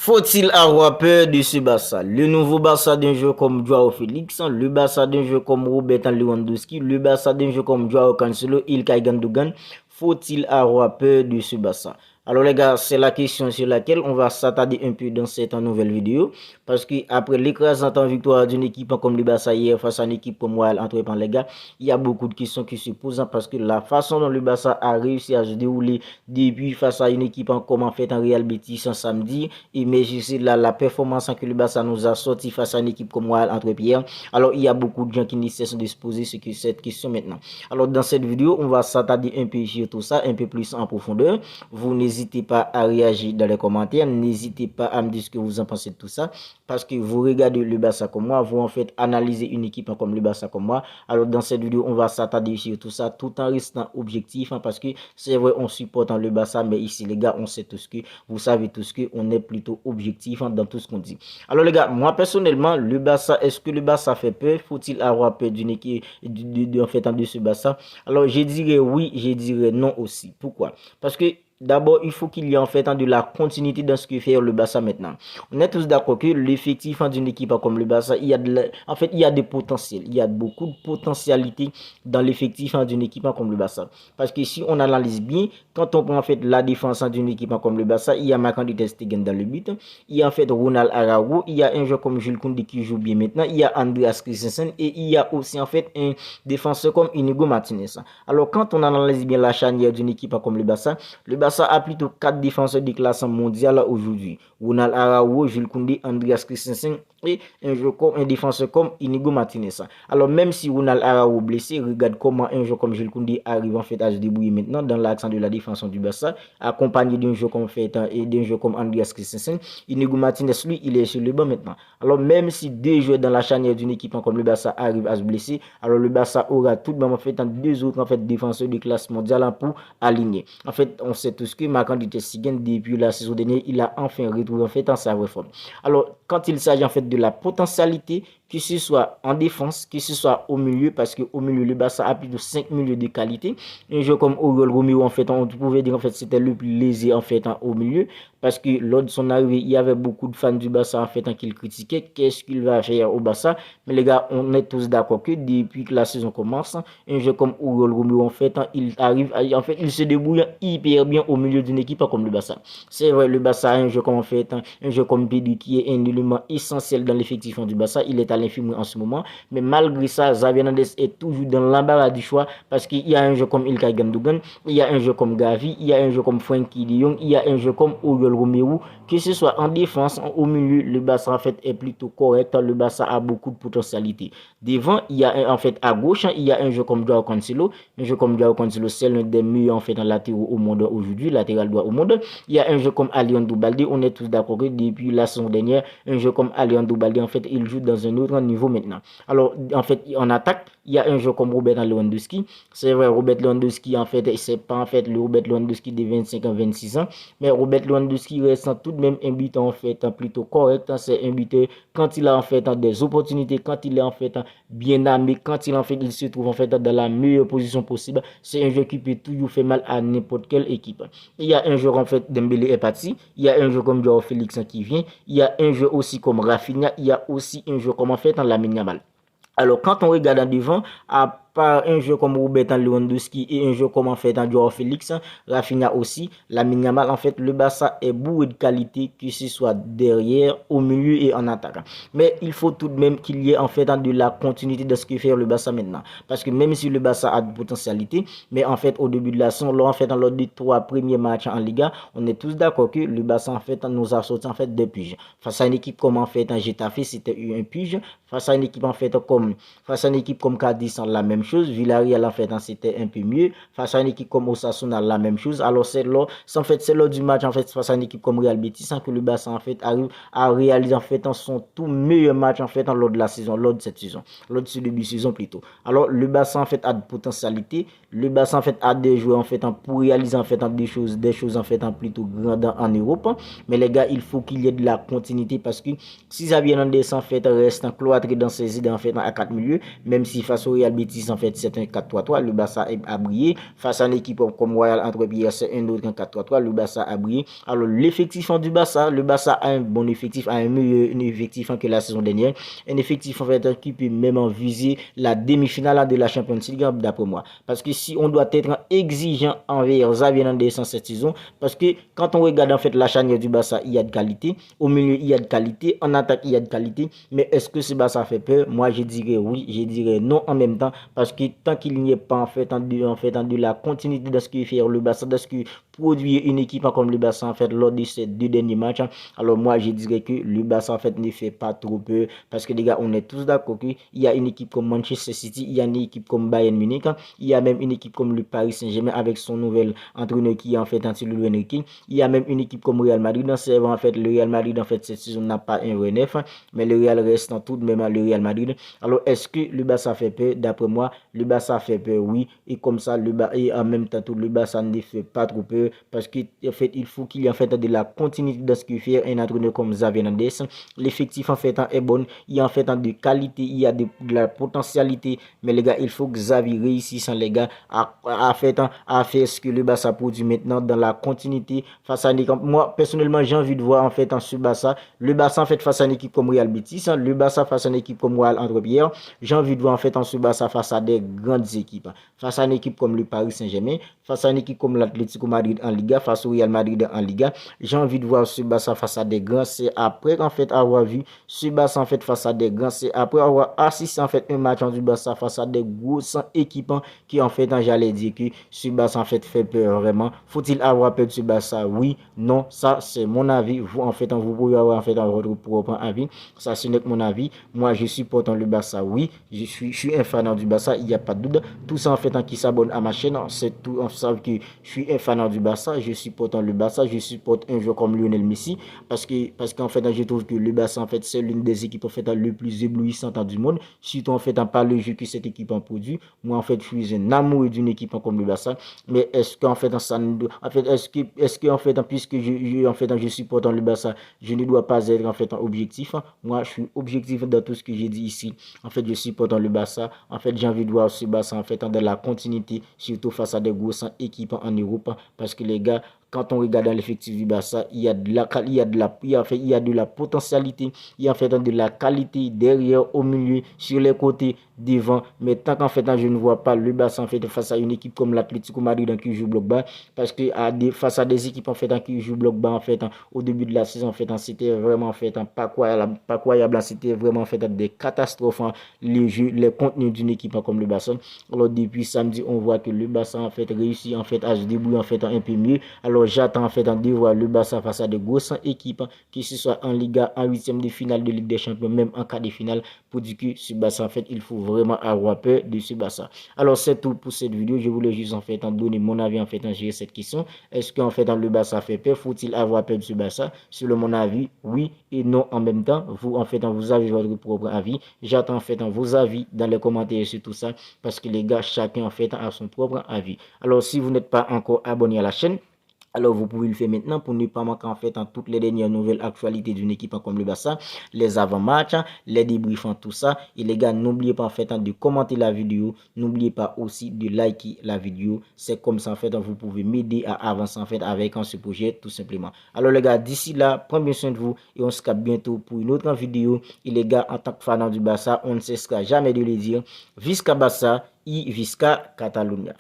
Faut-il avoir peur de ce Barça? Le nouveau Barça d'un joueur comme Joao Félix, le Barça d'un joueur comme Robert Lewandowski, le Barça d'un joueur comme Joao Cancelo, Ilkay Gundogan. Faut-il avoir peur de ce Barça? Alors les gars, c'est la question sur laquelle on va s'attarder un peu dans cette nouvelle vidéo. Parce que après l'écrasante victoire d'une équipe comme le Barça hier face à une équipe comme Royal Antwerp, les gars, il y a beaucoup de questions qui se posent parce que la façon dont le Barça a réussi à se dérouler depuis face à une équipe comme en fait en Real Betis en samedi, et mais je sais la performance que le Barça nous a sorti face à une équipe comme Royal Antwerp hier. Alors il y a beaucoup de gens qui ne cessent de se poser cette question maintenant. Alors dans cette vidéo, on va s'attarder un peu sur tout ça, un peu plus en profondeur. Vous n'hésitez pas à réagir dans les commentaires, n'hésitez pas à me dire ce que vous en pensez de tout ça, parce que vous regardez le Barça comme moi, vous en fait analysez une équipe comme le Barça comme moi. Alors dans cette vidéo, on va s'attarder sur tout ça, tout en restant objectif, parce que c'est vrai, on supporte le Barça, mais ici les gars, on sait tout ce que, vous savez tout ce que, on est plutôt objectif dans tout ce qu'on dit. Alors les gars, moi personnellement, le Barça, est-ce que le Barça fait peur? Faut-il avoir peur d'une équipe, en fait, de ce Barça? Alors je dirais oui, je dirais non aussi. Pourquoi? Parce que d'abord, il faut qu'il y ait en fait de la continuité dans ce que fait le Barça maintenant. On est tous d'accord que l'effectif d'une équipe comme le Barça, il y a des potentiels. Il y a beaucoup de potentialité dans l'effectif d'une équipe comme le Barça. Parce que si on analyse bien, quand on prend en fait la défense d'une équipe comme le Barça, il y a Marc-André ter Stegen dans le but. Il y a en fait Ronald Araujo. Il y a un joueur comme Jules Koundé qui joue bien maintenant. Il y a Andreas Christensen. Et il y a aussi en fait un défenseur comme Inigo Martinez. Alors quand on analyse bien la charnière d'une équipe comme le Barça a plutôt 4 défenseurs de classe mondiale aujourd'hui. Ronald Araujo, Jules Koundé, Andreas Christensen et un défenseur comme Inigo Martinez. Alors même si Ronald Araujo blessé, regarde comment un joueur comme Jules Koundé arrive en fait à se débrouiller maintenant dans l'accent de la défense du Barça, accompagné d'un joueur comme fait et d'un joueur comme Andreas Christensen. Inigo Martinez, lui, il est sur le banc maintenant. Alors même si deux joueurs dans la charnière d'une équipe comme le Barça arrivent à se blesser, alors le Barça aura tout de même en fait deux autres en fait défenseurs de classe mondiale pour aligner. En fait, on sait tous que Marc-André ter Stegen depuis la saison dernière, il a enfin retrouvé en fait en sa vraie forme. Alors quand il s'agit en fait de la potentialité, que ce soit en défense, que ce soit au milieu, parce qu'au milieu, le Barça a plus de 5 milieux de qualité. Un jeu comme Oriol Romeo, en fait, on pouvait dire en fait c'était le plus lésé en fait au milieu, parce que lors de son arrivée, il y avait beaucoup de fans du Barça en fait qui le critiquaient. Qu'est-ce qu'il va faire au Barça? Mais les gars, on est tous d'accord que depuis que la saison commence, un jeu comme Oriol Romeo, en fait, il arrive, en fait, il se débrouille hyper bien au milieu d'une équipe comme le Barça. C'est vrai, le Barça a un jeu comme en fait, un jeu comme Pedri qui est un élément essentiel dans l'effectif du Barça. Il est à l'infirmerie en ce moment, mais malgré ça, Xavi Hernandez est toujours dans l'embarras du choix parce qu'il y a un jeu comme Ilkay Gundogan, il y a un jeu comme Gavi, il y a un jeu comme Frenkie de Jong, il y a un jeu comme Oriol Romeo. Que ce soit en défense, au milieu, le Barça en fait est plutôt correct. Le Barça a beaucoup de potentialité. Devant, il y a en fait à gauche, il y a un jeu comme Joao Cancelo. Un jeu comme Joao Cancelo, c'est l'un des meilleurs en fait en latéraux au monde aujourd'hui, latéral droit au monde. Il y a un jeu comme Alejandro Balde. On est tous d'accord que depuis la saison dernière, un jeu comme Alejandro Balde, en fait, il joue dans un autre niveau maintenant. Alors, en fait, en attaque, il y a un jeu comme Robert Lewandowski. C'est vrai, Robert Lewandowski, en fait, c'est pas en fait le Robert Lewandowski de 25 ans, 26 ans, mais Robert Lewandowski reste tout de même un buteur en fait plutôt correct. C'est un buteur quand il a en fait des opportunités, quand il est en fait bien armé, quand il se trouve en fait dans la meilleure position possible. C'est un jeu qui peut toujours faire mal à n'importe quelle équipe. Il y a un joueur en fait Dembélé est parti, il y a un jeu comme Joao Félix qui vient, il y a un jeu aussi comme Rafinha, il y a aussi un jeu comme en fait Lamine Yamal. Alors, quand on regarde en devant, à part un jeu comme Robert Lewandowski et un jeu comme en fait Joao Félix, Rafinha aussi, Lamine Yamal, en fait, le Barça est bourré de qualité, que ce soit derrière, au milieu et en attaque. Mais il faut tout de même qu'il y ait en fait de la continuité de ce que fait le Barça maintenant. Parce que même si le Barça a de potentialité, mais en fait, au début de la saison, lors des 3 premiers matchs en Liga, on est tous d'accord que le Barça en fait nous a sorti en fait des piges. Face à une équipe comme en fait Getafe, c'était un pige. Face à une équipe en fait comme Cadiz, la même chose. Villarreal en fait c'était un peu mieux. Face à une équipe comme Osasuna, la même chose. Alors c'est lors du match en fait face à une équipe comme Real Betis que le Barça en fait arrive à réaliser en fait son tout meilleur match en fait lors de la saison, lors de cette saison, lors de ce début de saison plutôt. Alors le Barça en fait a de potentialité. Le Barça en fait a des joueurs en fait pour réaliser en fait des choses en fait plutôt grandes en Europe. Mais les gars, il faut qu'il y ait de la continuité parce que si Xavi Hernandez en fait reste cloîtré dans ses idées en fait à 4 milieux, même si face au Real Betis en fait c'est un 4-3-3. Le Barça a brillé face à une équipe comme Royal Antwerp hier, c'est un autre 4-3-3. Le Barça a brillé. Alors l'effectif du Barça, le Barça a un bon effectif, a un meilleur effectif que la saison dernière. Un effectif en fait qui peut même en viser la demi-finale de la Champions League d'après moi. Parce que si on doit être exigeant envers Xavi Hernandez cette saison, parce que quand on regarde en fait la charnière du Barça, il y a de qualité, au milieu il y a de qualité, en attaque il y a de qualité, mais est-ce que ce Barça fait peur? Moi je dirais oui, je dirais non en même temps, parce que tant qu'il n'y ait pas en fait de la continuité de ce que fait le Barça, de ce que produit une équipe comme le Barça en fait lors de ces 2 derniers matchs, alors moi je dirais que le Barça en fait ne fait pas trop peur, parce que les gars on est tous d'accord qu'il y a une équipe comme Manchester City, il y a une équipe comme Bayern Munich, il y a même une équipe comme le Paris Saint-Germain avec son nouvel entraîneur qui est en fait Antonio Henrique, il y a même une équipe comme Real Madrid. C'est vrai en fait le Real Madrid en fait cette saison n'a pas un vrai neuf, mais le Real reste en tout de même le Real Madrid. Alors est-ce que le Barça fait peur? D'après moi le Barça fait peur, oui, et comme ça et en même temps tout le Barça ne fait pas trop peur, parce que en fait il faut qu'il y ait en fait de la continuité dans ce qu'il fait un entraîneur comme Xavi Hernandez. L'effectif en fait est bon, il y a en fait de qualité, il y a de la potentialité, mais les gars il faut que Xavi réussisse les gars à faire ce que le Barça produit maintenant dans la continuité face à une équipe. Moi personnellement j'ai envie de voir en fait en ce Barça, le Barça en fait face à une équipe comme Real Betis, le Barça face à une équipe comme Royal Antwerp. J'ai envie de voir en fait en ce Barça face à des grandes équipes, face à une équipe comme le Paris Saint-Germain, face à une équipe comme l'Atlético Madrid en Liga, face au Real Madrid en Liga. J'ai envie de voir ce Barça face à des grands. C'est après en fait avoir vu ce Barça en fait face à des grands, c'est après avoir assisté en fait un match du Barça face à des grosses équipes qui en fait j'allais dire que ce Barça en fait peur vraiment. Faut-il avoir peur de ce Barça? Oui, non, ça c'est mon avis. Vous en fait vous pouvez avoir en fait votre propre avis. Ça ce n'est que mon avis. Moi je supporte le Barça, oui, je suis un fan du Barça, il n'y a pas de doute. Tout ça en fait qui s'abonne à ma chaîne, c'est tout, on sait que je suis un fan du Barça, je supporte le Barça, je supporte un joueur comme Lionel Messi, parce qu'en fait je trouve que le Barça en fait c'est l'une des équipes en fait le plus éblouissante du monde, surtout en fait par le jeu que cette équipe en produit. Moi en fait je suis un amoureux d'une équipe comme le Barça, mais est-ce qu'en fait ça en fait est-ce que en fait puisque je supporte le Barça, je ne dois pas être en fait objectif. Moi je suis objectif dans tout ce que j'ai dit ici. En fait je supporte le Barça, en fait j'ai envie de voir ce Barça en fait dans la continuité, surtout face à des grosses équipes en Europe, parce que les gars, quand on regarde l'effectif du Barça, il y a de la potentialité, il y a en fait de la qualité derrière, au milieu, sur les côtés, devant. Mais tant qu'en fait je ne vois pas le Barça en fait face à une équipe comme l'Atlético Madrid qui joue bloc bas, parce que face à des équipes en fait qui jouent bloc bas en fait au début de la saison en fait c'était vraiment en fait pas croyable, c'était vraiment en fait des catastrophes les jeux, les contenus d'une équipe comme le Barça. Alors depuis samedi on voit que le Barça en fait réussit en fait à se débrouiller en fait un peu mieux. Alors j'attends en fait de voir le Barça face à de grosses équipes, que ce soit en Liga, en huitième de finale de Ligue des Champions, même en quart de finale, pour dire que ce Barça en fait il faut vraiment avoir peur de ce Barça. Alors c'est tout pour cette vidéo. Je voulais juste en fait donner mon avis en fait gérer cette question. Est-ce qu'en fait le Barça fait peur? Faut-il avoir peur de ce Barça? Selon mon avis, oui et non en même temps. Vous en fait vous avez votre propre avis. J'attends en fait vos avis dans les commentaires sur tout ça, parce que les gars, chacun en fait a son propre avis. Alors si vous n'êtes pas encore abonné à la chaîne, alors vous pouvez le faire maintenant pour ne pas manquer en fait toutes les dernières nouvelles actualités d'une équipe comme le Barça, les avant-matchs, les débriefs, tout ça. Et les gars, n'oubliez pas en fait de commenter la vidéo, n'oubliez pas aussi de liker la vidéo. C'est comme ça en fait vous pouvez m'aider à avancer en fait avec ce projet tout simplement. Alors les gars, d'ici là, prenez bien soin de vous et on se capte bientôt pour une autre vidéo. Et les gars, en tant que fan du Barça, on ne cessera jamais de le dire, Visca Barça et Visca Catalunya.